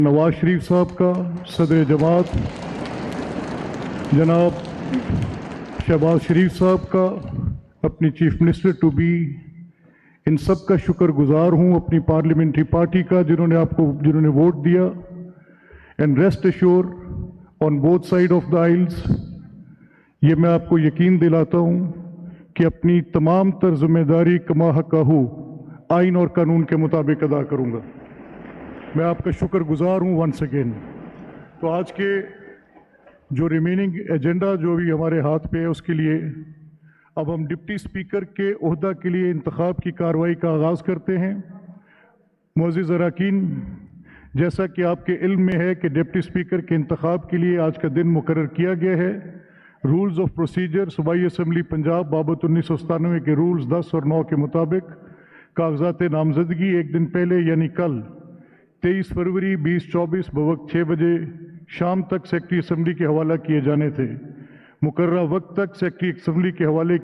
नवाज शरीफ साहब का, सदर जमात जनाब शहबाज शरीफ साहब का, अपनी चीफ मिनिस्टर टू बी, इन सब का शुक्रगुजार हूँ, अपनी पार्लियामेंट्री पार्टी का जिन्होंने वोट दिया। And rest assured on both side of the aisles, ये मैं आपको यकीन दिलाता हूँ कि अपनी तमाम तर जिम्मेदारी कमा हक़हू आइन और कानून के मुताबिक अदा करूँगा। मैं आपका शुक्रगुजार हूँ वंस अगेन। तो आज के जो रिमेनिंग एजेंडा जो भी हमारे हाथ पे है, उसके लिए अब हम डिप्टी स्पीकर के ओहदा के लिए इंतखाब की कार्रवाई का आगाज़ करते हैं। मुअज़्ज़िज़ अरकान, जैसा कि आपके इल्म में है कि डिप्टी स्पीकर के इंतखाब के लिए आज का दिन मुकर्रर किया गया है। रूल्स ऑफ प्रोसीजर सूबाई असम्बली पंजाब बाबत 1997 के रूल्स 10 और 9 के मुताबिक कागजात नामजदगी एक दिन पहले यानी कल 23 फरवरी 2024 बवक्त 6 बजे शाम तक सेक्रेटरी असम्बली के हवाला किए जाने थे। मुकर्ररा वक्त तक सेक्रेटरी असम्बली के हवाले